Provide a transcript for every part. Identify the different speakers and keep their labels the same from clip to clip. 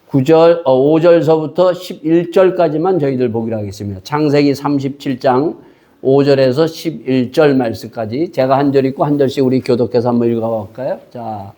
Speaker 1: 5절서부터 11절까지만 저희들 보기로 하겠습니다. 창세기 37장 5절에서 11절 말씀까지 제가 한 절 읽고 한 절씩 우리 교독해서 한번 읽어볼까요? 자,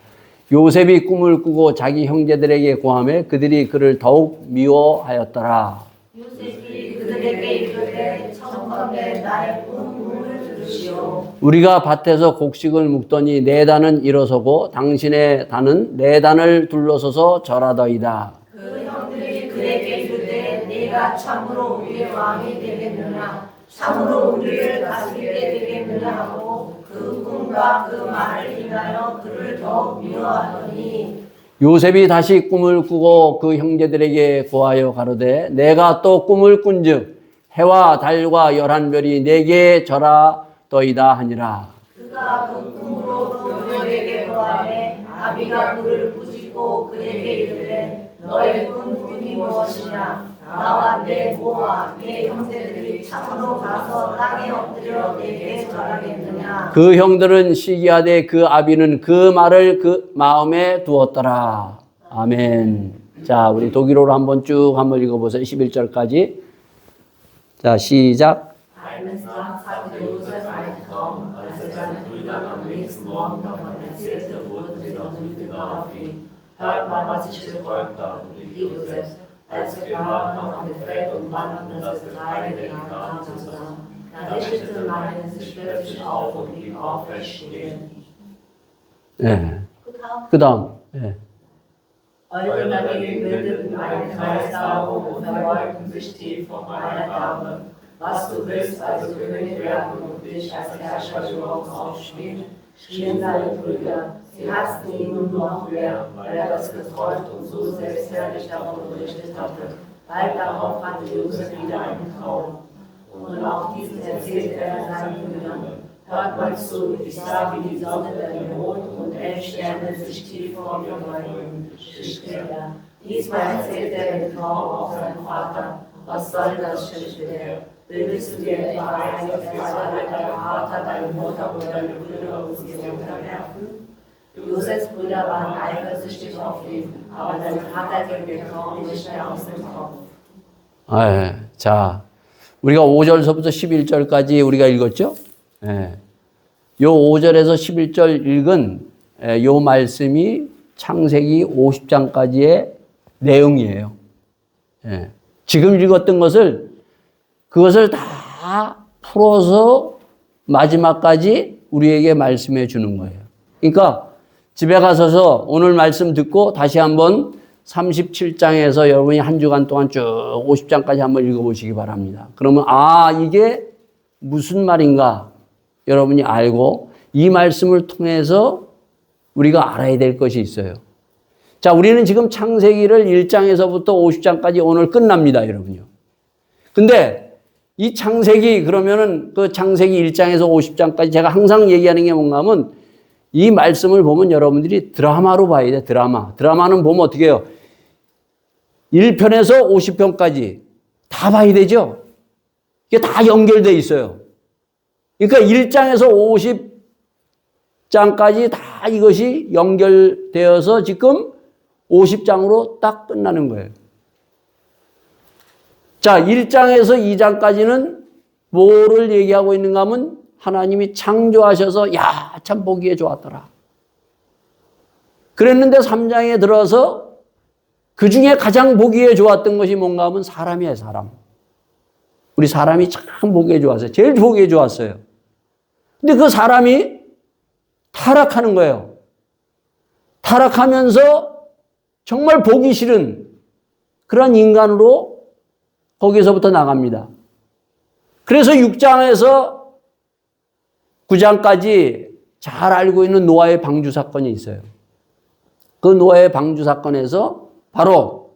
Speaker 1: 요셉이 꿈을 꾸고 자기 형제들에게 고하매 그들이 그를 더욱 미워하였더라.
Speaker 2: 요셉이 그들에게 이르되 청컨대 나의 꿈을 들으시오.
Speaker 1: 우리가 밭에서 곡식을 묵더니 네 단은 일어서고 당신의 단은 네 단을 둘러서서 절하더이다.
Speaker 2: 그 형들이 그에게 이르되 네가 참으로 우리의 왕이 되겠느냐, 참으로 우리를 다스리게 되겠느냐 하고 그 꿈과 그 말을 인하여 그를 더욱 미워하더니
Speaker 1: 요셉이 다시 꿈을 꾸고 그 형제들에게 고하여 가로되 내가 또 꿈을 꾼즉 해와 달과 11별이 내게 절하더이다 하니라.
Speaker 2: 그가 그 꿈으로 그들에게 고하매 아비가 그를 꾸짖고 그에게 이르되 너의 꿈이 무엇이냐, 나와 내 모와 내 형제들이 참으로 가서 땅에 엎드려 내게 절하겠느냐.
Speaker 1: 그 형들은 시기하되 그 아비는 그 말을 그 마음에 두었더라. 아멘. 자, 우리 독일어로 한번 쭉 한번 읽어보세요. 11절까지. 자, 시작.
Speaker 2: Eines Nachts hatte Josef einen Traum, als seine Brüder am nächsten Morgen davon erzählte, wurden sie noch wütender auf ihn. Hört mal, was ich geträumt habe, rief Josef. Als wir waren noch am Feld und wandten das Getreide den Garten zusammen, da richtete meine sich plötzlich auf und blieb aufrecht stehen.
Speaker 1: 네. 그 다음. 네.
Speaker 2: Eure dagegen bildeten einen Kreis darum und verbeugten sich tief vor meiner Gabe. Was du willst, also König werden und dich als Herrscher über uns aufspielen, schrien seine Brüder. Sie hassten ihn nun noch mehr, weil das geträumt und so selbstherrlich davon berichtet hatte. Bald darauf hatte Josef wieder einen Traum. Und auch diesen erzählte er seinen Brüdern. Hört mal zu, ich sah, wie die Sonne der Rot und 11 Sterne sich tief vor mir beugen, schimpfte er. Diesmal erzählte er den Traum auch seinem Vater. Was soll das, schimpfte er. Bildest du dir etwa ein, dass dein Vater, deine Mutter und deine Brüder uns hier unterwerfen? Josefs Brüder waren eifersüchtig auf ihn, aber sein Vater ging den Traum nicht mehr aus dem Kopf.
Speaker 1: 네. 자, 우리가 5절서부터 11절까지 우리가 읽었죠? 네. 요 5절에서 11절 읽은 요 말씀이 창세기 50장까지의 내용이에요. 네. 지금 읽었던 그것을 다 풀어서 마지막까지 우리에게 말씀해 주는 거예요. 그러니까 집에 가서서 오늘 말씀 듣고 다시 한번 37장에서 여러분이 한 주간 동안 쭉 50장까지 한번 읽어보시기 바랍니다. 그러면 이게 무슨 말인가 여러분이 알고 이 말씀을 통해서 우리가 알아야 될 것이 있어요. 자, 우리는 지금 창세기를 1장에서부터 50장까지 오늘 끝납니다, 여러분요. 근데 이 창세기 그러면은 그 창세기 1장에서 50장까지 제가 항상 얘기하는 게 뭔가 하면 이 말씀을 보면 여러분들이 드라마로 봐야 돼, 드라마. 드라마는 보면 어떻게 해요? 1편에서 50편까지 다 봐야 되죠? 이게 다 연결되어 있어요. 그러니까 1장에서 50장까지 다 이것이 연결되어서 지금 50장으로 딱 끝나는 거예요. 자, 1장에서 2장까지는 뭐를 얘기하고 있는가 하면 하나님이 창조하셔서 참 보기에 좋았더라. 그랬는데 3장에 들어서 그 중에 가장 보기에 좋았던 것이 뭔가 하면 사람이에요, 사람. 우리 사람이 참 보기에 좋았어요. 제일 보기에 좋았어요. 근데 그 사람이 타락하는 거예요. 타락하면서 정말 보기 싫은 그런 인간으로 거기서부터 나갑니다. 그래서 6장에서 9장까지 잘 알고 있는 노아의 방주 사건이 있어요. 그 노아의 방주 사건에서 바로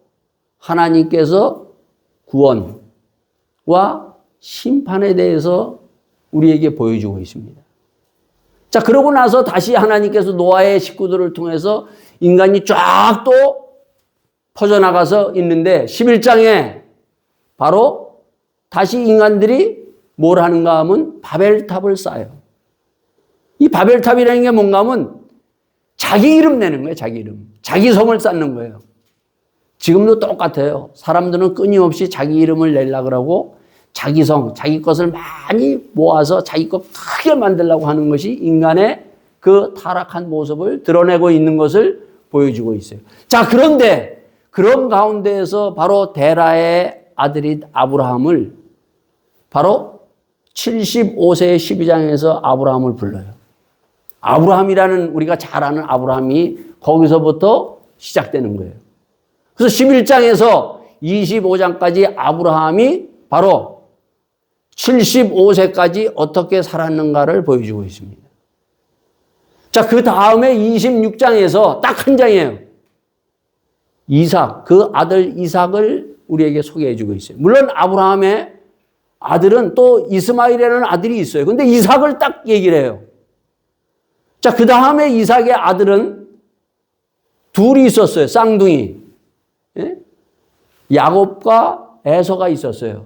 Speaker 1: 하나님께서 구원과 심판에 대해서 우리에게 보여주고 있습니다. 자, 그러고 나서 다시 하나님께서 노아의 식구들을 통해서 인간이 쫙 또 퍼져나가서 있는데 11장에 바로 다시 인간들이 뭘 하는가 하면 바벨탑을 쌓아요. 이 바벨탑이라는 게 뭔가 하면 자기 이름 내는 거예요, 자기 이름. 자기 성을 쌓는 거예요. 지금도 똑같아요. 사람들은 끊임없이 자기 이름을 내려고 그러고 자기 성, 자기 것을 많이 모아서 자기 것 크게 만들려고 하는 것이 인간의 그 타락한 모습을 드러내고 있는 것을 보여주고 있어요. 자, 그런데 그런 가운데에서 바로 데라의 아들인 아브라함을 바로 75세의 12장에서 아브라함을 불러요. 아브라함이라는 우리가 잘 아는 아브라함이 거기서부터 시작되는 거예요. 그래서 11장에서 25장까지 아브라함이 바로 75세까지 어떻게 살았는가를 보여주고 있습니다. 자, 그 다음에 26장에서 딱 한 장이에요. 이삭, 그 아들 이삭을 우리에게 소개해 주고 있어요. 물론 아브라함의 아들은 또 이스마엘이라는 아들이 있어요. 근데 이삭을 딱 얘기를 해요. 자, 그 다음에 이삭의 아들은 둘이 있었어요. 쌍둥이. 예? 야곱과 에서가 있었어요.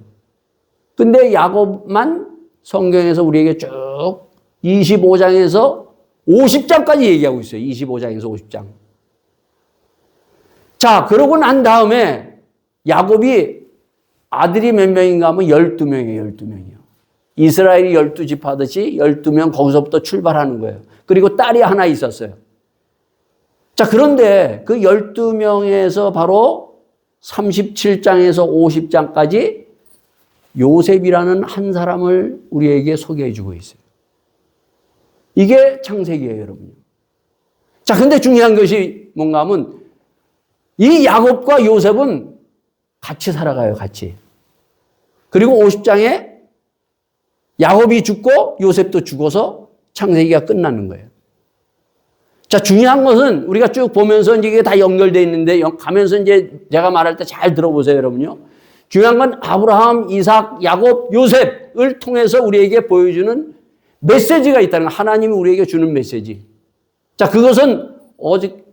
Speaker 1: 근데 야곱만 성경에서 우리에게 쭉 25장에서 50장까지 얘기하고 있어요. 25장에서 50장. 자, 그러고 난 다음에 야곱이 아들이 몇 명인가 하면 12명이에요. 12명이요. 이스라엘이 12집 하듯이 12명 거기서부터 출발하는 거예요. 그리고 딸이 하나 있었어요. 자, 그런데 그 12명에서 바로 37장에서 50장까지 요셉이라는 한 사람을 우리에게 소개해 주고 있어요. 이게 창세기예요, 여러분. 자, 근데 중요한 것이 뭔가 하면 이 야곱과 요셉은 같이 살아가요, 같이. 그리고 50장에 야곱이 죽고 요셉도 죽어서 창세기가 끝나는 거예요. 자, 중요한 것은 우리가 쭉 보면서 이게 다 연결되어 있는데 가면서 이제 제가 말할 때 잘 들어보세요, 여러분요. 중요한 건 아브라함, 이삭, 야곱, 요셉을 통해서 우리에게 보여주는 메시지가 있다는 거. 하나님이 우리에게 주는 메시지. 자, 그것은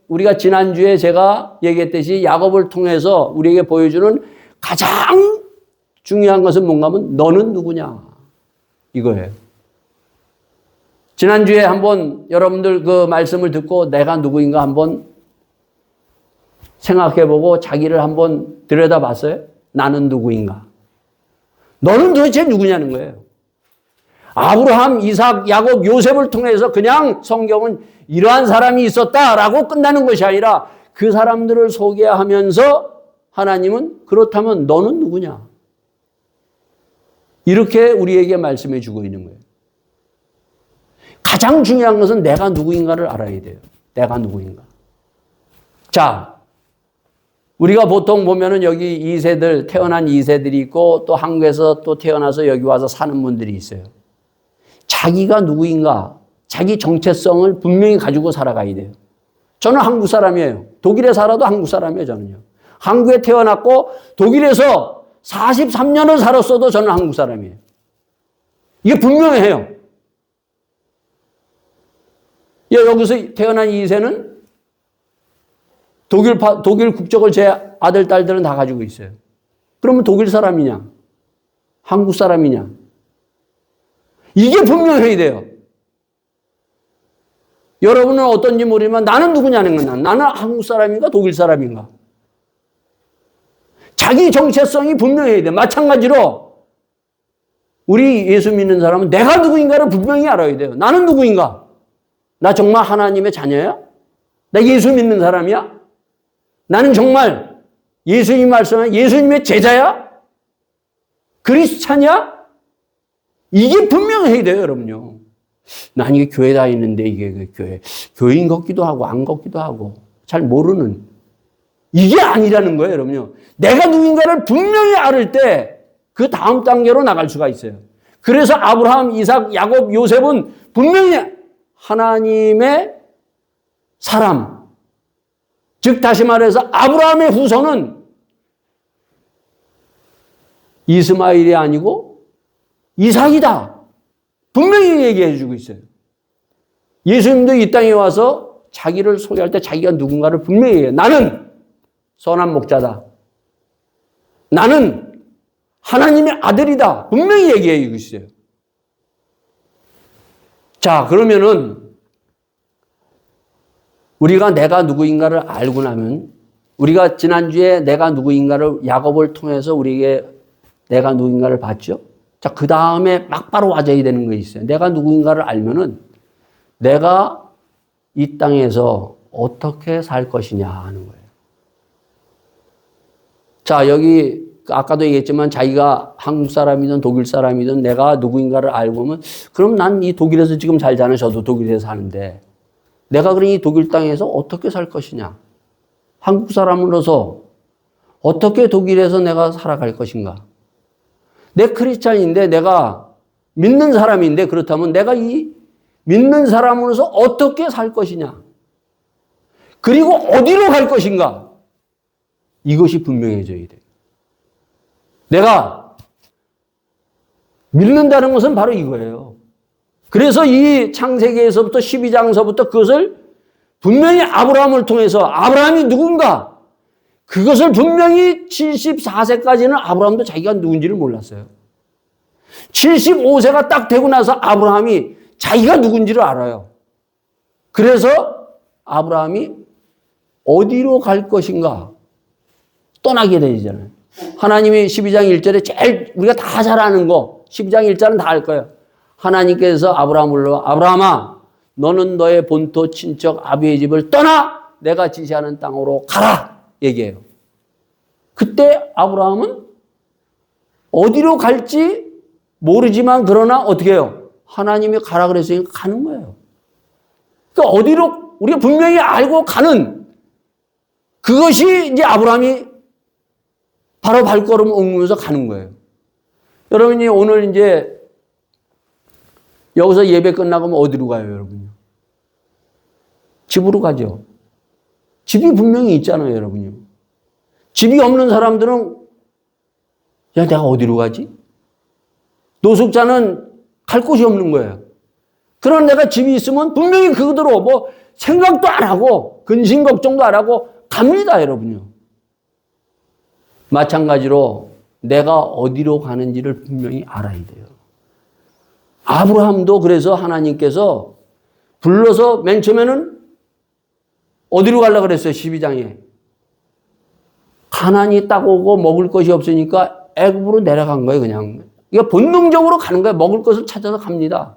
Speaker 1: 우리가 지난주에 제가 얘기했듯이 야곱을 통해서 우리에게 보여주는 가장 중요한 것은 뭔가 하면 너는 누구냐 이거예요. 지난주에 한번 여러분들 그 말씀을 듣고 내가 누구인가 한번 생각해보고 자기를 한번 들여다봤어요? 나는 누구인가? 너는 도대체 누구냐는 거예요. 아브라함, 이삭, 야곱, 요셉을 통해서 그냥 성경은 이러한 사람이 있었다라고 끝나는 것이 아니라 그 사람들을 소개하면서 하나님은 그렇다면 너는 누구냐? 이렇게 우리에게 말씀해 주고 있는 거예요. 가장 중요한 것은 내가 누구인가를 알아야 돼요. 내가 누구인가. 자, 우리가 보통 보면은 여기 2세들, 태어난 2세들이 있고 또 한국에서 또 태어나서 여기 와서 사는 분들이 있어요. 자기가 누구인가, 자기 정체성을 분명히 가지고 살아가야 돼요. 저는 한국 사람이에요. 독일에 살아도 한국 사람이에요, 저는요. 한국에 태어났고 독일에서 43년을 살았어도 저는 한국 사람이에요. 이게 분명해요. 여기서 태어난 2세는 독일 국적을 제 아들, 딸들은 다 가지고 있어요. 그러면 독일 사람이냐? 한국 사람이냐? 이게 분명해야 돼요. 여러분은 어떤지 모르지만 나는 누구냐는 건 나는 한국 사람인가 독일 사람인가? 자기 정체성이 분명해야 돼. 마찬가지로 우리 예수 믿는 사람은 내가 누구인가를 분명히 알아야 돼요. 나는 누구인가? 나 정말 하나님의 자녀야? 나 예수 믿는 사람이야? 나는 정말 예수님 말씀한 예수님의 제자야? 그리스찬이야? 이게 분명해야 돼요, 여러분요. 난 이게 교회 다니는데 이게 교인 같기도 하고 안 같기도 하고 잘 모르는 이게 아니라는 거예요, 여러분요. 내가 누군가를 분명히 알을 때 그 다음 단계로 나갈 수가 있어요. 그래서 아브라함, 이삭, 야곱, 요셉은 분명히 하나님의 사람, 즉 다시 말해서 아브라함의 후손은 이스마엘이 아니고 이삭이다. 분명히 얘기해 주고 있어요. 예수님도 이 땅에 와서 자기를 소개할 때 자기가 누군가를 분명히 얘기해요. 나는 선한 목자다. 나는 하나님의 아들이다. 분명히 얘기해 주고 있어요. 자, 그러면은 우리가 내가 누구인가를 알고 나면 우리가 지난주에 내가 누구인가를 야곱을 통해서 우리에게 내가 누구인가를 봤죠. 자, 그 다음에 막바로 와줘야 되는 게 있어요. 내가 누구인가를 알면은 내가 이 땅에서 어떻게 살 것이냐 하는 거예요. 자, 여기 아까도 얘기했지만 자기가 한국 사람이든 독일 사람이든 내가 누구인가를 알고 보면 그럼 난 이 독일에서 지금 살잖아요. 저도 독일에서 사는데 내가 그러니 독일 땅에서 어떻게 살 것이냐. 한국 사람으로서 어떻게 독일에서 내가 살아갈 것인가. 내 크리스찬인데 내가 믿는 사람인데 그렇다면 내가 이 믿는 사람으로서 어떻게 살 것이냐. 그리고 어디로 갈 것인가. 이것이 분명해져야 돼요. 내가 믿는다는 것은 바로 이거예요. 그래서 이 창세기에서부터 12장서부터 그것을 분명히 아브라함을 통해서 아브라함이 누군가 그것을 분명히 74세까지는 아브라함도 자기가 누군지를 몰랐어요. 75세가 딱 되고 나서 아브라함이 자기가 누군지를 알아요. 그래서 아브라함이 어디로 갈 것인가 떠나게 되잖아요. 하나님이 12장 1절에 제일 우리가 다 잘 아는 거 12장 1절은 다 알 거예요. 하나님께서 아브라함을 불러 아브라함아 너는 너의 본토 친척 아비의 집을 떠나 내가 지시하는 땅으로 가라 얘기해요. 그때 아브라함은 어디로 갈지 모르지만 그러나 어떻게 해요? 하나님이 가라 그랬으니까 가는 거예요. 그러니까 어디로 우리가 분명히 알고 가는 그것이 이제 아브라함이 바로 발걸음 옮기면서 가는 거예요. 여러분이 오늘 이제 여기서 예배 끝나고 어디로 가요, 여러분요? 집으로 가죠. 집이 분명히 있잖아요, 여러분요. 집이 없는 사람들은 야, 내가 어디로 가지? 노숙자는 갈 곳이 없는 거예요. 그런 내가 집이 있으면 분명히 그대로 뭐 생각도 안 하고 근심 걱정도 안 하고 갑니다, 여러분요. 마찬가지로 내가 어디로 가는지를 분명히 알아야 돼요. 아브라함도 그래서 하나님께서 불러서 맨 처음에는 어디로 가려고 그랬어요? 12장에. 가나안이 딱 오고 먹을 것이 없으니까 애굽으로 내려간 거예요, 그냥. 이거 본능적으로 가는 거예요. 먹을 것을 찾아서 갑니다.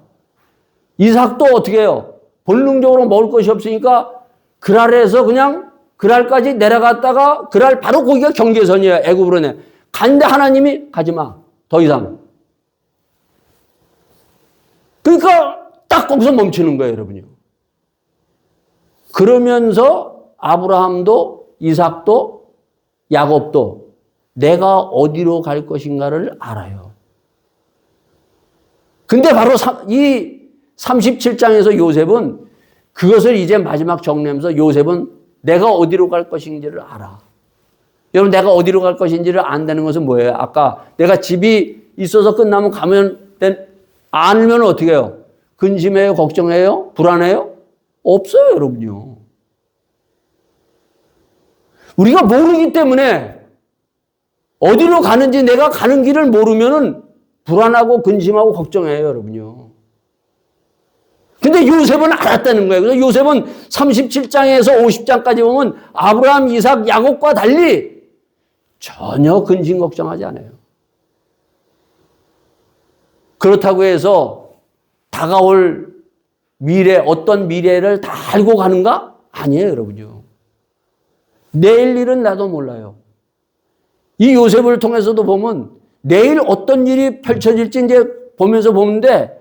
Speaker 1: 이삭도 어떻게 해요? 본능적으로 먹을 것이 없으니까 그랄에서 그냥 그랄까지 내려갔다가 그랄 바로 거기가 경계선이에요. 애굽으로 내. 간데 하나님이 가지 마. 더 이상. 그러니까 딱 거기서 멈추는 거예요, 여러분요. 그러면서 아브라함도 이삭도 야곱도 내가 어디로 갈 것인가를 알아요. 근데 바로 이 37장에서 요셉은 그것을 이제 마지막 정리하면서 요셉은 내가 어디로 갈 것인지를 알아. 여러분 내가 어디로 갈 것인지를 안다는 것은 뭐예요? 아까 내가 집이 있어서 끝나면 가면 알면 어떻게 해요? 근심해요? 걱정해요? 불안해요? 없어요, 여러분요. 우리가 모르기 때문에 어디로 가는지 내가 가는 길을 모르면은 불안하고 근심하고 걱정해요, 여러분요. 근데 요셉은 알았다는 거예요. 그래서 요셉은 37장에서 50장까지 보면 아브라함, 이삭, 야곱과 달리 전혀 근심 걱정하지 않아요. 그렇다고 해서 다가올 미래, 어떤 미래를 다 알고 가는가? 아니에요, 여러분요. 내일 일은 나도 몰라요. 이 요셉을 통해서도 보면 내일 어떤 일이 펼쳐질지 이제 보면서 보는데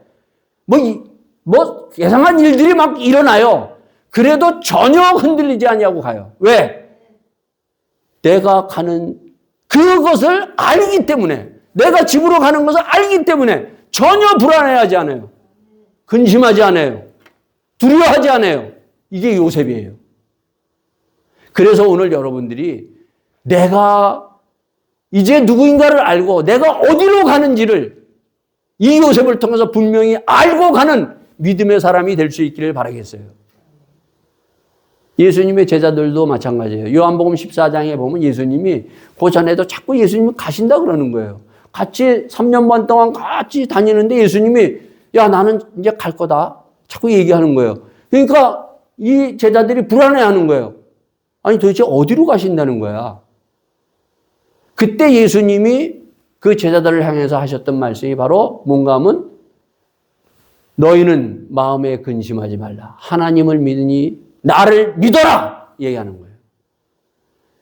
Speaker 1: 뭐 예상한 일들이 막 일어나요. 그래도 전혀 흔들리지 않냐고 가요. 왜? 내가 가는 그것을 알기 때문에 내가 집으로 가는 것을 알기 때문에 전혀 불안해하지 않아요. 근심하지 않아요. 두려워하지 않아요. 이게 요셉이에요. 그래서 오늘 여러분들이 내가 이제 누구인가를 알고 내가 어디로 가는지를 이 요셉을 통해서 분명히 알고 가는 믿음의 사람이 될 수 있기를 바라겠어요. 예수님의 제자들도 마찬가지예요. 요한복음 14장에 보면 예수님이 그 전에도 자꾸 예수님이 가신다 그러는 거예요. 같이 3년 반 동안 같이 다니는데 예수님이 야 나는 이제 갈 거다 자꾸 얘기하는 거예요. 그러니까 이 제자들이 불안해하는 거예요. 아니 도대체 어디로 가신다는 거야? 그때 예수님이 그 제자들을 향해서 하셨던 말씀이 바로 뭔가 하면 너희는 마음에 근심하지 말라. 하나님을 믿으니 나를 믿어라! 얘기하는 거예요.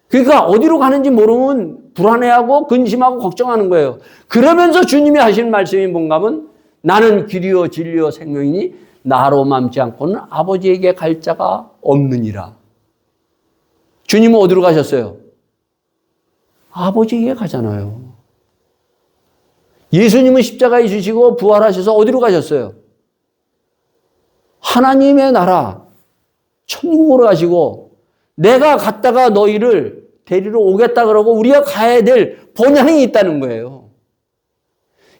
Speaker 1: 그러니까 어디로 가는지 모르면 불안해하고 근심하고 걱정하는 거예요. 그러면서 주님이 하신 말씀이 뭔가 하면 나는 길이요 진리요 생명이니 나로 맘지 않고는 아버지에게 갈 자가 없느니라. 주님은 어디로 가셨어요? 아버지에게 가잖아요. 예수님은 십자가에 지시고 부활하셔서 어디로 가셨어요? 하나님의 나라, 천국으로 가시고 내가 갔다가 너희를 데리러 오겠다 그러고 우리가 가야 될 본향이 있다는 거예요.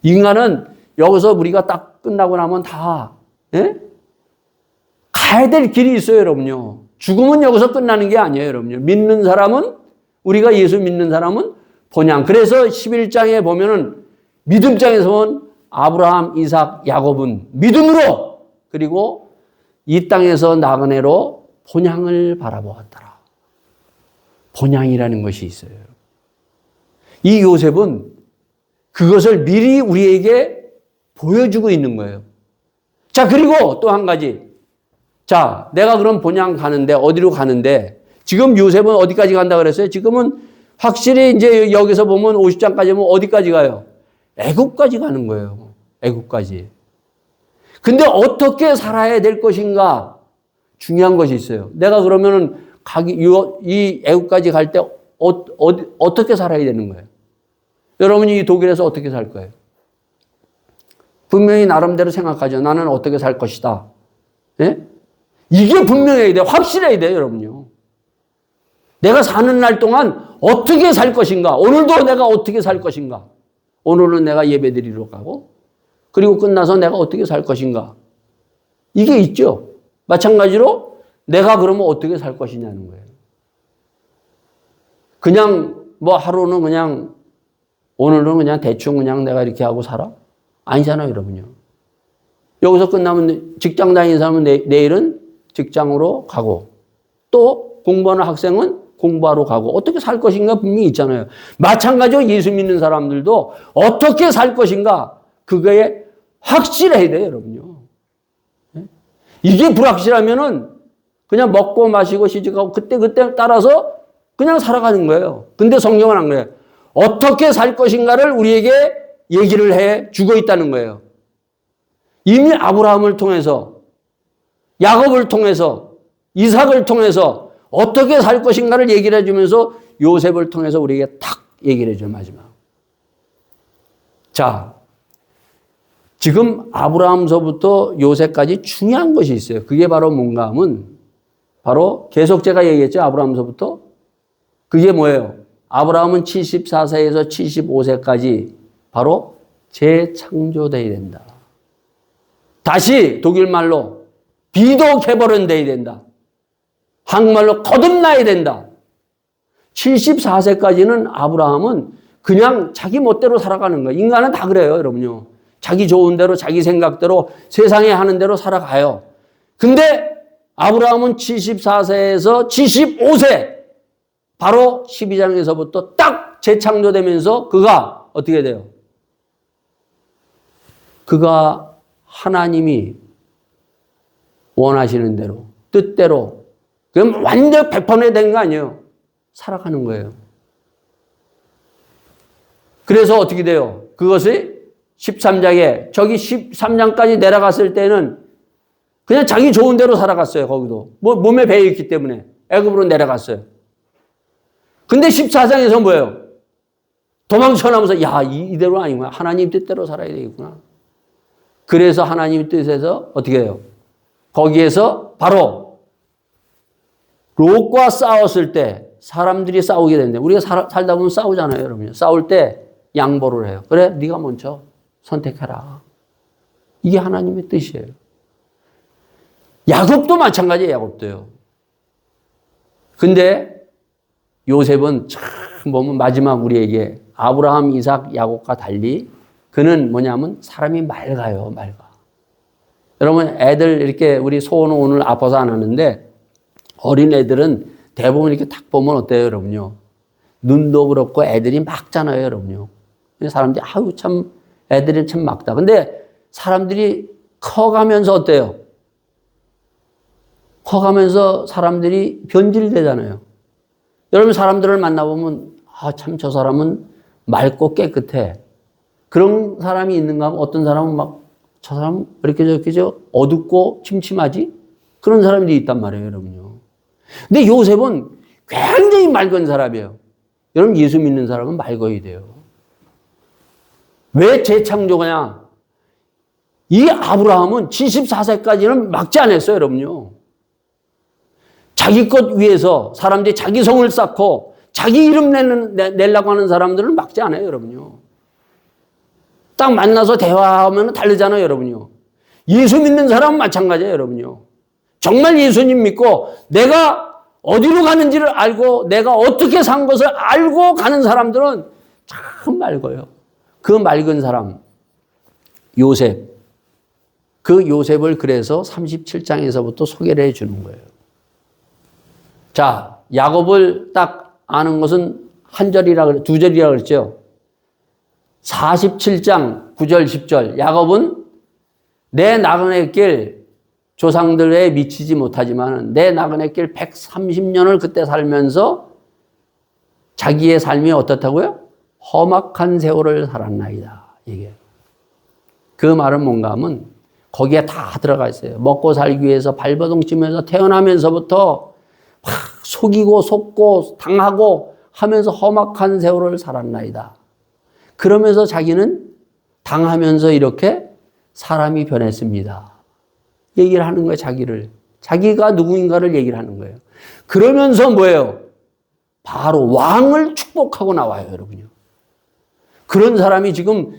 Speaker 1: 인간은 여기서 우리가 딱 끝나고 나면 다 가야 될 길이 있어요, 여러분요. 죽음은 여기서 끝나는 게 아니에요, 여러분요. 믿는 사람은 우리가 예수 믿는 사람은 본향. 그래서 11장에 보면은 믿음장에서 본 아브라함, 이삭, 야곱은 믿음으로 그리고 이 땅에서 나그네로 본향을 바라보았더라. 본향이라는 것이 있어요. 이 요셉은 그것을 미리 우리에게 보여주고 있는 거예요. 자, 그리고 또 한 가지. 자, 내가 그럼 본향 가는데 어디로 가는데 지금 요셉은 어디까지 간다 그랬어요? 지금은 확실히 이제 여기서 보면 50장까지 보면 어디까지 가요? 애국까지 가는 거예요. 애국까지. 근데 어떻게 살아야 될 것인가? 중요한 것이 있어요. 내가 그러면은 이 애국까지 갈 때 어떻게 살아야 되는 거예요? 여러분이 이 독일에서 어떻게 살 거예요? 분명히 나름대로 생각하죠. 나는 어떻게 살 것이다. 예? 이게 분명해야 돼요. 확실해야 돼요, 여러분요. 내가 사는 날 동안 어떻게 살 것인가? 오늘도 내가 어떻게 살 것인가? 오늘은 내가 예배드리러 가고 그리고 끝나서 내가 어떻게 살 것인가? 이게 있죠. 마찬가지로 내가 그러면 어떻게 살 것이냐는 거예요. 그냥 뭐 하루는 그냥 오늘은 그냥 대충 그냥 내가 이렇게 하고 살아? 아니잖아요, 여러분요. 여기서 끝나면 직장 다니는 사람은 내일은 직장으로 가고 또 공부하는 학생은 공부하러 가고 어떻게 살 것인가 분명히 있잖아요. 마찬가지로 예수 믿는 사람들도 어떻게 살 것인가 그거에 확실해야 돼요, 여러분요. 이게 불확실하면은 그냥 먹고 마시고 시집가고 그때 따라서 그냥 살아가는 거예요. 근데 성경은 안 그래요. 어떻게 살 것인가를 우리에게 얘기를 해 주고 있다는 거예요. 이미 아브라함을 통해서 야곱을 통해서 이삭을 통해서 어떻게 살 것인가를 얘기를 해주면서 요셉을 통해서 우리에게 탁 얘기를 해줘요, 마지막. 자, 지금 아브라함서부터 요셉까지 중요한 것이 있어요. 그게 바로 뭔가 하면 바로 계속 제가 얘기했죠, 아브라함서부터. 그게 뭐예요? 아브라함은 74세에서 75세까지 바로 재창조되어야 된다. 다시 독일말로 비도개벌은 돼야 된다. 한국말로 거듭나야 된다. 74세까지는 아브라함은 그냥 자기 멋대로 살아가는 거예요. 인간은 다 그래요, 여러분요. 자기 좋은 대로, 자기 생각대로, 세상에 하는 대로 살아가요. 근데 아브라함은 74세에서 75세, 바로 12장에서부터 딱 재창조되면서 그가 어떻게 돼요? 그가 하나님이 원하시는 대로, 뜻대로, 그럼 완전 100% 된 거 아니에요. 살아가는 거예요. 그래서 어떻게 돼요? 그것이 13장에, 저기 13장까지 내려갔을 때는 그냥 자기 좋은 대로 살아갔어요, 거기도. 몸에 배어있기 때문에. 애굽으로 내려갔어요. 근데 14장에서 뭐예요? 도망쳐 나면서, 야, 이대로 아니구나. 하나님 뜻대로 살아야 되겠구나. 그래서 하나님 뜻에서 어떻게 해요? 거기에서 바로 롯과 싸웠을 때 사람들이 싸우게 되는데 우리가 살다 보면 싸우잖아요, 여러분. 싸울 때 양보를 해요. 그래, 네가 먼저 선택해라. 이게 하나님의 뜻이에요. 야곱도 마찬가지예요, 야곱도요. 근데 요셉은 참 보면 마지막 우리에게 아브라함, 이삭, 야곱과 달리 그는 뭐냐면 사람이 맑아요, 맑아. 여러분 애들 이렇게 우리 소원은 오늘 아파서 안 하는데 어린 애들은 대부분 이렇게 딱 보면 어때요, 여러분요? 눈도 그렇고 애들이 막잖아요, 여러분요. 사람들이 아유 참 애들이 참 막다. 근데 사람들이 커가면서 어때요? 커가면서 사람들이 변질되잖아요. 여러분 사람들을 만나보면 아, 참 저 사람은 맑고 깨끗해. 그런 사람이 있는가 하면 어떤 사람은 막 저 사람 왜 이렇게 저렇게 어둡고 침침하지? 그런 사람들이 있단 말이에요, 여러분요. 근데 요셉은 굉장히 맑은 사람이에요. 여러분 예수 믿는 사람은 맑아야 돼요. 왜 재창조가냐? 이 아브라함은 74세까지는 막지 않았어요, 여러분요. 자기 것 위해서 사람들이 자기 성을 쌓고 자기 이름 내려고 하는 사람들은 막지 않아요, 여러분요. 딱 만나서 대화하면 다르잖아요, 여러분요. 예수 믿는 사람은 마찬가지예요, 여러분요. 정말 예수님 믿고 내가 어디로 가는지를 알고 내가 어떻게 산 것을 알고 가는 사람들은 참 맑아요. 그 맑은 사람, 요셉. 그 요셉을 그래서 37장에서부터 소개를 해 주는 거예요. 자, 야곱을 딱 아는 것은 한 절이라 그래, 두 절이라 그랬죠. 47장 9절 10절. 야곱은 내 나그네 길 조상들에 미치지 못하지만 내 나그네 길 130년을 그때 살면서 자기의 삶이 어떻다고요? 험악한 세월을 살았나이다. 이게. 그 말은 뭔가 하면 거기에 다 들어가 있어요. 먹고 살기 위해서 발버둥 치면서 태어나면서부터 막 속이고 속고 당하고 하면서 험악한 세월을 살았나이다. 그러면서 자기는 당하면서 이렇게 사람이 변했습니다. 얘기를 하는 거예요, 자기를. 자기가 누구인가를 얘기를 하는 거예요. 그러면서 뭐예요? 바로 왕을 축복하고 나와요, 여러분요. 그런 사람이 지금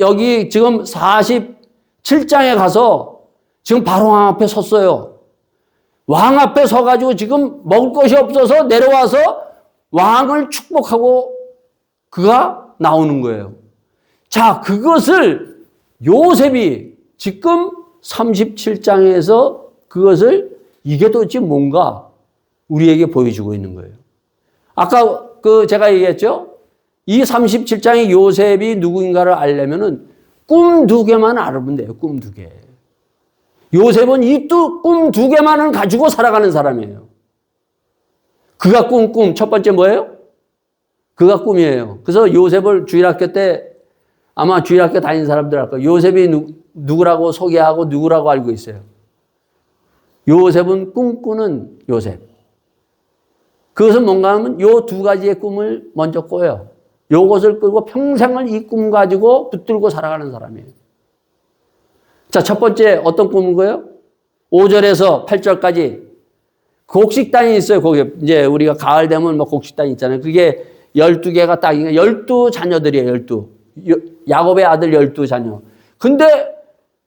Speaker 1: 여기 지금 47장에 가서 지금 바로 왕 앞에 섰어요. 왕 앞에 서가지고 지금 먹을 것이 없어서 내려와서 왕을 축복하고 그가 나오는 거예요. 자, 그것을 요셉이 지금 37장에서 그것을 이게 도대체 뭔가 우리에게 보여주고 있는 거예요. 아까 제가 얘기했죠? 이 37장의 요셉이 누구인가를 알려면은 꿈 두 개만 알면 돼요. 꿈 두 개. 요셉은 이 꿈 두 개만을 가지고 살아가는 사람이에요. 그가 꿈 첫 번째 뭐예요? 그가 꿈이에요. 그래서 요셉을 주일학교 때 아마 주일학교 다니는 사람들 알 거예요. 요셉이 누구라고 소개하고 누구라고 알고 있어요. 요셉은 꿈꾸는 요셉. 그것은 뭔가 하면 요 두 가지의 꿈을 먼저 꿔요. 요것을 끌고 평생을 이 꿈 가지고 붙들고 살아가는 사람이에요. 자, 첫 번째 어떤 꿈인 거예요? 5절에서 8절까지 곡식단이 있어요. 거기 이제 우리가 가을 되면 뭐 곡식단이 있잖아요. 그게 12개가 딱 12자녀들이에요. 12. 야곱의 아들 12자녀. 근데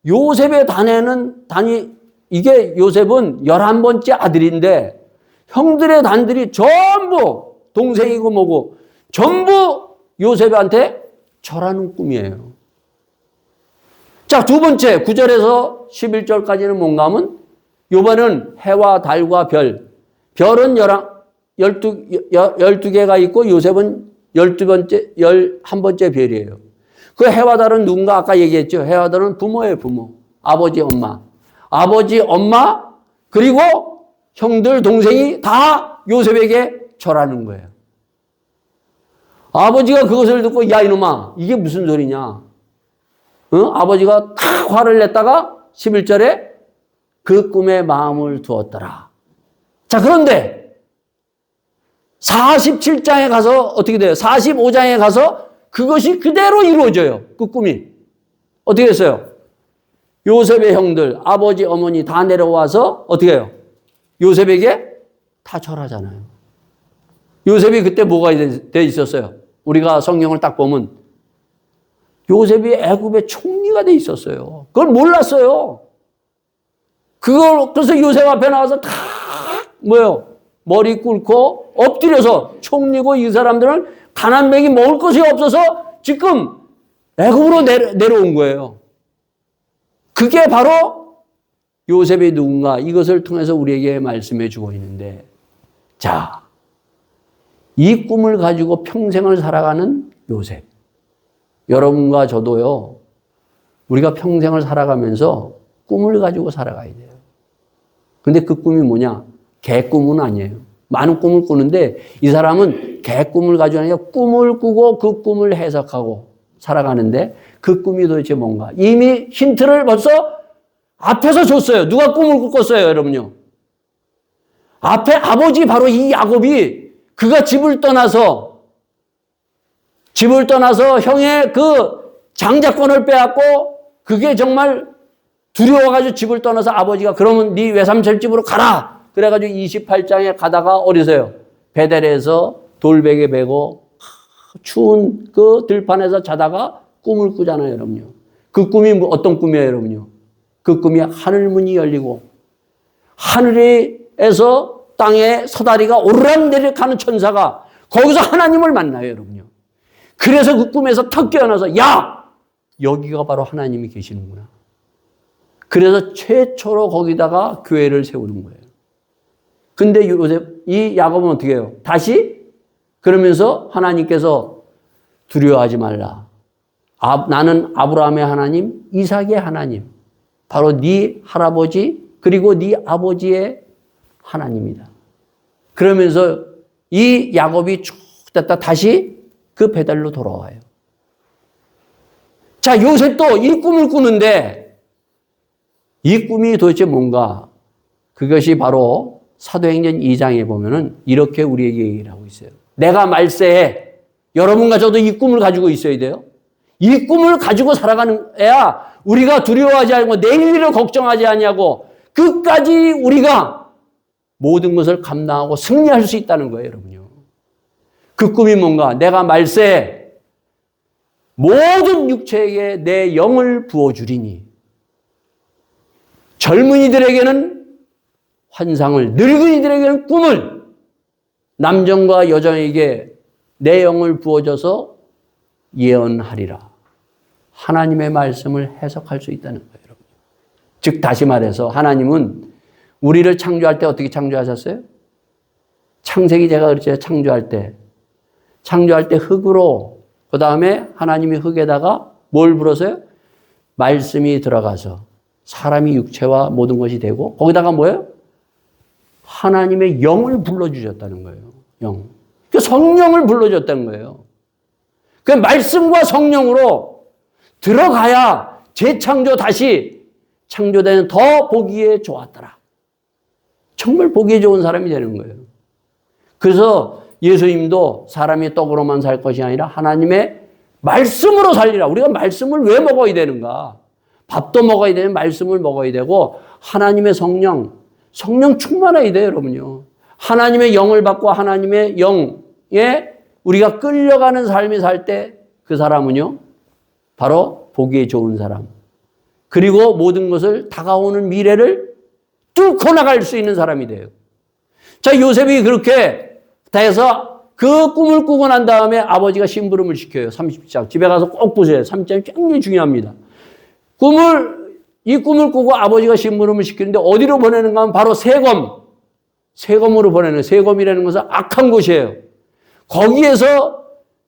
Speaker 1: 요셉의 단이 이게 요셉은 11번째 아들인데 형들의 단들이 전부 동생이고 뭐고 전부 요셉한테 절하는 꿈이에요. 자, 두 번째 9절에서 11절까지는 뭔가 하면 요번은 해와 달과 별. 별은 12개가 있고 요셉은 11번째 별이에요. 그 해와 달은 누군가 아까 얘기했죠. 해와 달은 부모예요, 부모. 아버지, 엄마. 아버지, 엄마, 그리고 형들, 동생이 다 요셉에게 절하는 거예요. 아버지가 그것을 듣고 야 이놈아 이게 무슨 소리냐. 아버지가 탁 화를 냈다가 11절에 그 꿈에 마음을 두었더라. 자, 그런데 47장에 가서 어떻게 돼요? 45장에 가서 그것이 그대로 이루어져요. 그 꿈이. 어떻게 됐어요? 요셉의 형들, 아버지, 어머니 다 내려와서 어떻게 해요? 요셉에게 다 절하잖아요. 요셉이 그때 뭐가 돼 있었어요? 우리가 성경을 딱 보면 요셉이 애굽의 총리가 돼 있었어요. 그걸 몰랐어요. 그래서 요셉 앞에 나와서 다 머리 꿇고 엎드려서 총리고 이 사람들은 가난뱅이 먹을 것이 없어서 지금 애굽으로 내려온 거예요. 그게 바로 요셉이 누군가 이것을 통해서 우리에게 말씀해 주고 있는데 자, 이 꿈을 가지고 평생을 살아가는 요셉. 여러분과 저도요, 우리가 평생을 살아가면서 꿈을 가지고 살아가야 돼요. 근데 그 꿈이 뭐냐? 개꿈은 아니에요. 많은 꿈을 꾸는데 이 사람은 개꿈을 가지고 아니라 꿈을 꾸고 그 꿈을 해석하고 살아가는데 그 꿈이 도대체 뭔가? 이미 힌트를 벌써 앞에서 줬어요. 누가 꿈을 꿨어요, 여러분요? 앞에 아버지 바로 이 야곱이 그가 집을 떠나서 형의 그 장자권을 빼앗고 그게 정말 두려워가지고 집을 떠나서 아버지가 그러면 네 외삼촌 집으로 가라. 그래가지고 28장에 가다가 어디서요? 베델에서 돌베개 베고 추운 그 들판에서 자다가 꿈을 꾸잖아요, 여러분요. 그 꿈이 어떤 꿈이에요, 여러분요? 그 꿈이 하늘문이 열리고 하늘에서 땅에 서다리가 오르락내리락 하는 천사가 거기서 하나님을 만나요, 여러분요. 그래서 그 꿈에서 턱 깨어나서 야! 여기가 바로 하나님이 계시는구나. 그래서 최초로 거기다가 교회를 세우는 거예요. 근데 요셉, 이 야곱은 어떻게 해요? 다시 그러면서 하나님께서 두려워하지 말라. 나는 아브라함의 하나님, 이삭의 하나님, 바로 네 할아버지 그리고 네 아버지의 하나님이다. 그러면서 이 야곱이 쭉 됐다 다시 그 베델로 돌아와요. 자, 요셉도 이 꿈을 꾸는데 이 꿈이 도대체 뭔가? 그것이 바로 사도행전 2장에 보면은 이렇게 우리에게 얘기를 하고 있어요. 내가 말세에 여러분과 저도 이 꿈을 가지고 있어야 돼요. 이 꿈을 가지고 살아가는 애야 우리가 두려워하지 않고 내일 일을 걱정하지 않냐고 끝까지 우리가 모든 것을 감당하고 승리할 수 있다는 거예요, 여러분요. 그 꿈이 뭔가? 내가 말세에 모든 육체에게 내 영을 부어주리니 젊은이들에게는 환상을, 늙은이들에게는 꿈을, 남정과 여정에게 내 영을 부어줘서 예언하리라. 하나님의 말씀을 해석할 수 있다는 거예요, 여러분. 즉 다시 말해서 하나님은 우리를 창조할 때 어떻게 창조하셨어요? 창세기 제가 그랬죠. 창조할 때 흙으로, 그 다음에 하나님이 흙에다가 뭘 불었어요? 말씀이 들어가서 사람이 육체와 모든 것이 되고 거기다가 뭐예요? 하나님의 영을 불러주셨다는 거예요. 영. 그 성령을 불러줬다는 거예요. 그 말씀과 성령으로 들어가야 재창조 다시 창조되는 더 보기에 좋았더라. 정말 보기에 좋은 사람이 되는 거예요. 그래서 예수님도 사람이 떡으로만 살 것이 아니라 하나님의 말씀으로 살리라. 우리가 말씀을 왜 먹어야 되는가? 밥도 먹어야 되는 말씀을 먹어야 되고 하나님의 성령 충만해야 돼요, 여러분요. 하나님의 영을 받고 하나님의 영에 우리가 끌려가는 삶이 살 때 그 사람은요, 바로 보기에 좋은 사람. 그리고 모든 것을 다가오는 미래를 뚫고 나갈 수 있는 사람이 돼요. 자, 요셉이 그렇게 해서 그 꿈을 꾸고 난 다음에 아버지가 심부름을 시켜요. 30장. 집에 가서 꼭 보세요. 30장이 굉장히 중요합니다. 이 꿈을 꾸고 아버지가 심부름을 시키는데 어디로 보내는가 하면 바로 세검으로 보내는, 세검이라는 것은 악한 곳이에요. 거기에서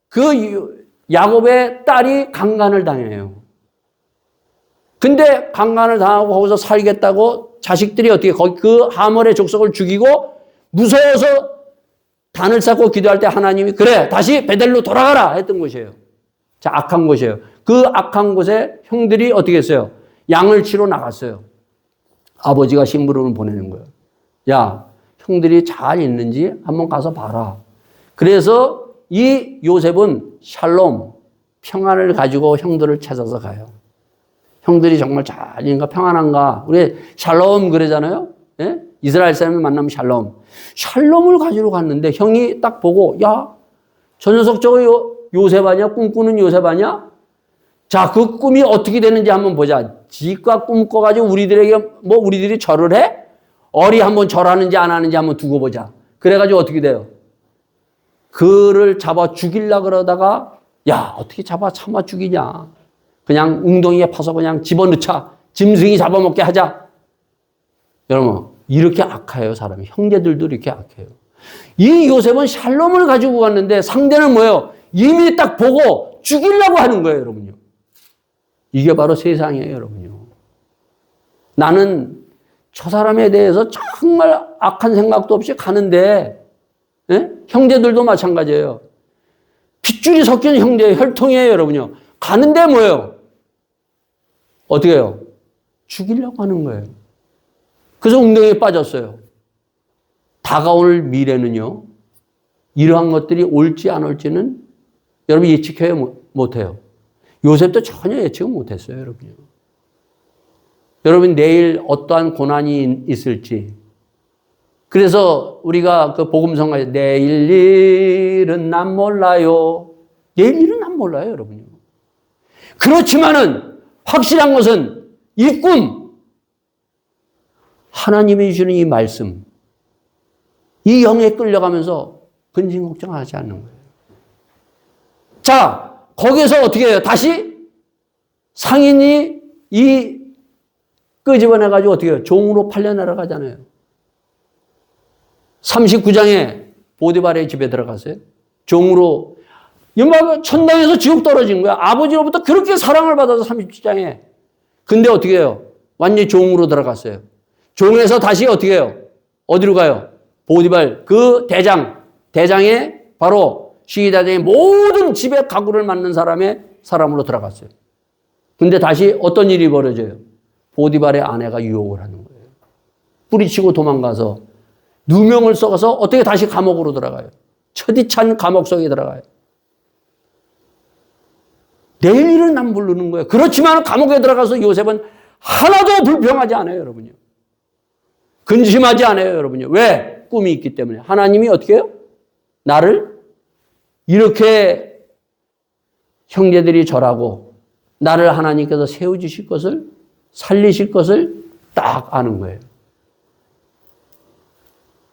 Speaker 1: 그 야곱의 딸이 강간을 당해요. 근데 강간을 당하고 거기서 살겠다고 자식들이 어떻게 거기 그 하몰의 족속을 죽이고 무서워서 단을 쌓고 기도할 때 하나님이 그래 다시 베델로 돌아가라 했던 곳이에요. 자, 악한 곳이에요. 그 악한 곳에 형들이 어떻게 했어요? 양을 치러 나갔어요. 아버지가 심부름을 보내는 거예요. 야, 형들이 잘 있는지 한번 가서 봐라. 그래서 이 요셉은 샬롬, 평안을 가지고 형들을 찾아서 가요. 형들이 정말 잘 있는가 평안한가. 우리 샬롬 그러잖아요. 예? 이스라엘 사람을 만나면 샬롬을 가지러 갔는데 형이 딱 보고 야, 저 녀석 저거 요셉 아니야? 꿈꾸는 요셉 아니야? 자, 그 꿈이 어떻게 되는지 한번 보자. 지가 꿈 꿔가지고 우리들이 절을 해? 어리 한번 절하는지 안 하는지 한번 두고 보자. 그래가지고 어떻게 돼요? 그를 잡아 죽이려고 그러다가 야, 어떻게 참아 죽이냐. 그냥 웅덩이에 파서 그냥 집어넣자. 짐승이 잡아먹게 하자. 여러분, 이렇게 악해요, 사람이. 형제들도 이렇게 악해요. 이 요셉은 샬롬을 가지고 갔는데 상대는 뭐예요? 이미 딱 보고 죽이려고 하는 거예요, 여러분요. 이게 바로 세상이에요, 여러분요. 나는 저 사람에 대해서 정말 악한 생각도 없이 가는데, 예? 형제들도 마찬가지예요. 핏줄이 섞인 형제, 혈통이에요, 여러분요. 가는데 뭐예요? 어떻게 해요? 죽이려고 하는 거예요. 그래서 웅덩이에 빠졌어요. 다가올 미래는요, 이러한 것들이 올지 안 올지는 여러분 예측해요, 못해요? 요셉도 전혀 예측을 못했어요, 여러분요. 여러분 내일 어떠한 고난이 있을지. 그래서 우리가 그 복음성가에 내일 일은 난 몰라요. 내일 일은 난 몰라요, 여러분요. 그렇지만은 확실한 것은 이 꿈, 하나님이 주시는 이 말씀, 이 영에 끌려가면서 근심 걱정하지 않는 거예요. 자, 거기에서 어떻게 해요? 다시 상인이 이 끄집어내가지고 어떻게 해요? 종으로 팔려 내려가잖아요. 39장에 보디발의 집에 들어갔어요. 종으로. 천당에서 지옥 떨어진 거야. 아버지로부터 그렇게 사랑을 받아서 37장에. 근데 어떻게 해요? 완전히 종으로 들어갔어요. 종에서 다시 어떻게 해요? 어디로 가요? 보디발 그 대장에 바로 시기대장의 모든 집에 가구를 맡는 사람으로 들어갔어요. 근데 다시 어떤 일이 벌어져요? 보디발의 아내가 유혹을 하는 거예요. 뿌리치고 도망가서 누명을 써서 어떻게 다시 감옥으로 들어가요? 처디찬 감옥 속에 들어가요. 내일 일은 안 부르는 거예요. 그렇지만 감옥에 들어가서 요셉은 하나도 불평하지 않아요, 여러분요. 근심하지 않아요, 여러분요. 왜? 꿈이 있기 때문에. 하나님이 어떻게 해요? 나를 이렇게 형제들이 절하고 나를 하나님께서 세워주실 것을, 살리실 것을 딱 아는 거예요.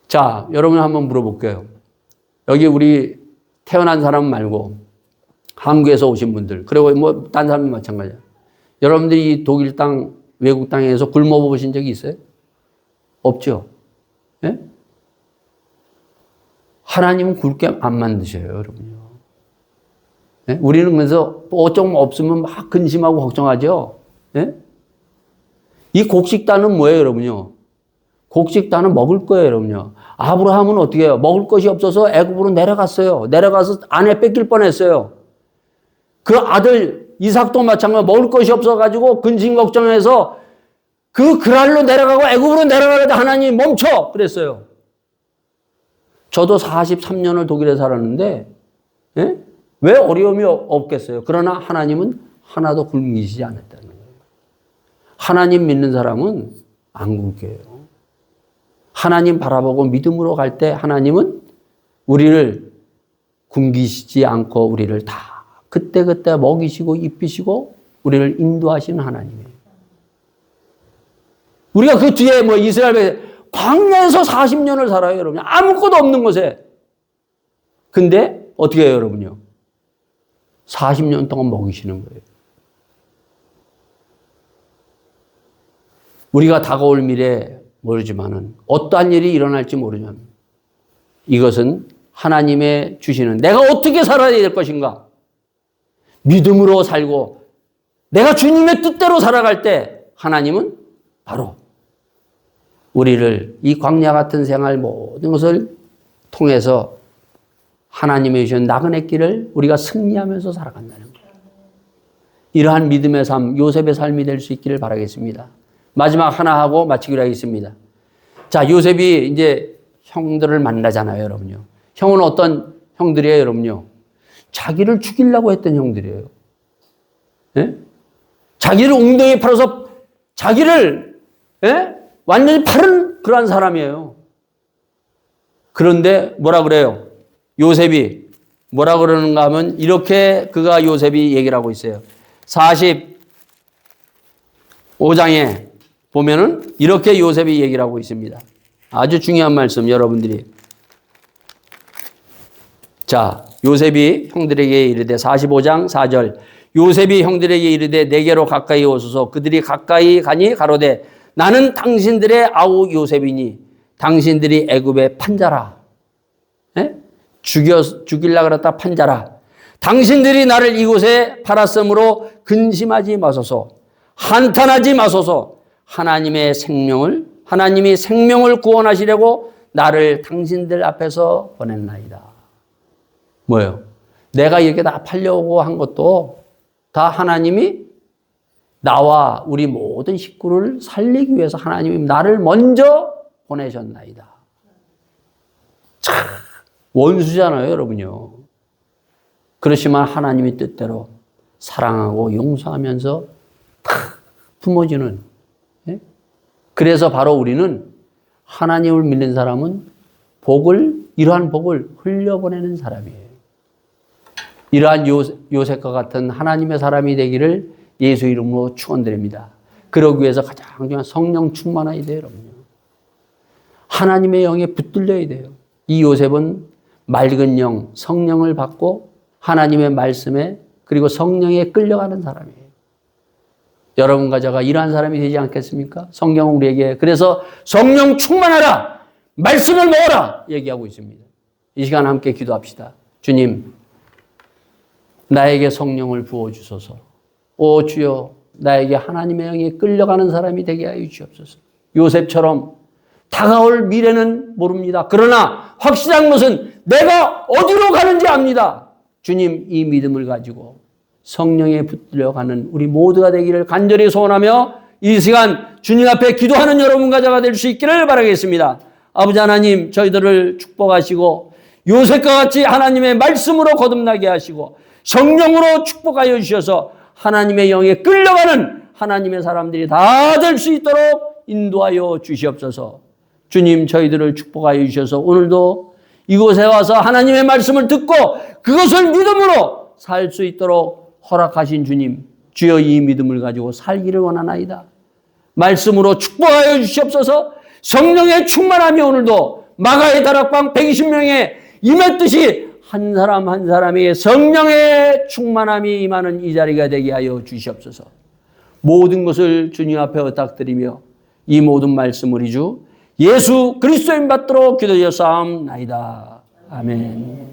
Speaker 1: 자, 여러분 한번 물어볼게요. 여기 우리 태어난 사람 말고 한국에서 오신 분들, 그리고 뭐 딴 사람도 마찬가지야. 여러분들이 이 독일 땅, 외국 땅에서 굶어보신 적이 있어요? 없죠? 예? 하나님은 굵게 안 만드셔요, 여러분요. 예? 우리는 그래서 어쩌면 없으면 막 근심하고 걱정하죠? 예? 이 곡식단은 뭐예요, 여러분요? 곡식단은 먹을 거예요, 여러분요. 아브라함은 어떻게 해요? 먹을 것이 없어서 애굽으로 내려갔어요. 내려가서 아내 뺏길 뻔했어요. 그 아들 이삭도 마찬가지로 먹을 것이 없어가지고 근심 걱정해서 그 그랄로 내려가고 애굽으로 내려가려다 하나님 멈춰! 그랬어요. 저도 43년을 독일에 살았는데, 예? 왜 어려움이 없겠어요? 그러나 하나님은 하나도 굶기시지 않았다는 거예요. 하나님 믿는 사람은 안 굶겨요. 하나님 바라보고 믿음으로 갈 때 하나님은 우리를 굶기시지 않고 우리를 다 그때그때 먹이시고 입히시고 우리를 인도하시는 하나님이에요. 우리가 그 뒤에 뭐 이스라엘 광야에서 40년을 살아요, 여러분. 아무것도 없는 곳에. 근데 어떻게 해요, 여러분요? 40년 동안 먹이시는 거예요. 우리가 다가올 미래 모르지만은 어떠한 일이 일어날지 모르지만 이것은 하나님의 주시는 내가 어떻게 살아야 될 것인가? 믿음으로 살고 내가 주님의 뜻대로 살아갈 때 하나님은 바로 우리를 이 광야 같은 생활 모든 것을 통해서 하나님의 주신 나그네 길을 우리가 승리하면서 살아간다는 거예요. 이러한 믿음의 삶, 요셉의 삶이 될 수 있기를 바라겠습니다. 마지막 하나 하고 마치기로 하겠습니다. 자, 요셉이 이제 형들을 만나잖아요, 여러분요. 형은 어떤 형들이에요, 여러분요? 자기를 죽이려고 했던 형들이에요. 예? 자기를 웅덩이에 팔아서 자기를 완전히 팔은 그러한 사람이에요. 그런데 뭐라 그래요? 요셉이 뭐라 그러는가 하면 이렇게 그가 요셉이 얘기를 하고 있어요. 45장에 보면은 이렇게 요셉이 얘기를 하고 있습니다. 아주 중요한 말씀 여러분들이. 자, 요셉이 형들에게 이르되 45장 4절 요셉이 형들에게 이르되 내게로 가까이 오소서. 그들이 가까이 가니 가로되 나는 당신들의 아우 요셉이니 당신들이 애굽의 판자라. 죽이려고 그랬다 판자라. 당신들이 나를 이곳에 팔았으므로 근심하지 마소서. 한탄하지 마소서. 하나님이 생명을 구원하시려고 나를 당신들 앞에서 보냈나이다. 뭐예요? 내가 이렇게 다 팔려고 한 것도 다 하나님이 나와 우리 모든 식구를 살리기 위해서 하나님이 나를 먼저 보내셨나이다. 참 원수잖아요, 여러분요. 그렇지만 하나님의 뜻대로 사랑하고 용서하면서 다 품어주는. 그래서 바로 우리는 하나님을 믿는 사람은 이러한 복을 흘려보내는 사람이에요. 이러한 요셉과 같은 하나님의 사람이 되기를 예수 이름으로 축원드립니다. 그러기 위해서 가장 중요한 성령 충만해야 돼요, 여러분요. 하나님의 영에 붙들려야 돼요. 이 요셉은 맑은 영, 성령을 받고 하나님의 말씀에 그리고 성령에 끌려가는 사람이에요. 여러분과 제가 이러한 사람이 되지 않겠습니까? 성경은 우리에게 그래서 성령 충만하라, 말씀을 먹어라 얘기하고 있습니다. 이 시간 함께 기도합시다. 주님, 나에게 성령을 부어주소서. 오 주여, 나에게 하나님의 영에 끌려가는 사람이 되게 하여 주옵소서. 요셉처럼 다가올 미래는 모릅니다. 그러나 확실한 것은 내가 어디로 가는지 압니다. 주님, 이 믿음을 가지고 성령에 붙들려가는 우리 모두가 되기를 간절히 소원하며 이 시간 주님 앞에 기도하는 여러분과 제가 될 수 있기를 바라겠습니다. 아버지 하나님, 저희들을 축복하시고 요셉과 같이 하나님의 말씀으로 거듭나게 하시고 성령으로 축복하여 주셔서 하나님의 영에 끌려가는 하나님의 사람들이 다 될 수 있도록 인도하여 주시옵소서. 주님, 저희들을 축복하여 주셔서 오늘도 이곳에 와서 하나님의 말씀을 듣고 그것을 믿음으로 살 수 있도록 허락하신 주님, 주여 이 믿음을 가지고 살기를 원하나이다. 말씀으로 축복하여 주시옵소서. 성령의 충만함이 오늘도 마가의 다락방 120명에 임했듯이 한 사람 한 사람에게 성령의 충만함이 임하는 이 자리가 되게 하여 주시옵소서. 모든 것을 주님 앞에 의탁드리며 이 모든 말씀을 우리 주 예수 그리스도인 받도록 기도하여 싸움나이다. 아멘.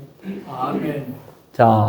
Speaker 3: 아멘.
Speaker 1: 자.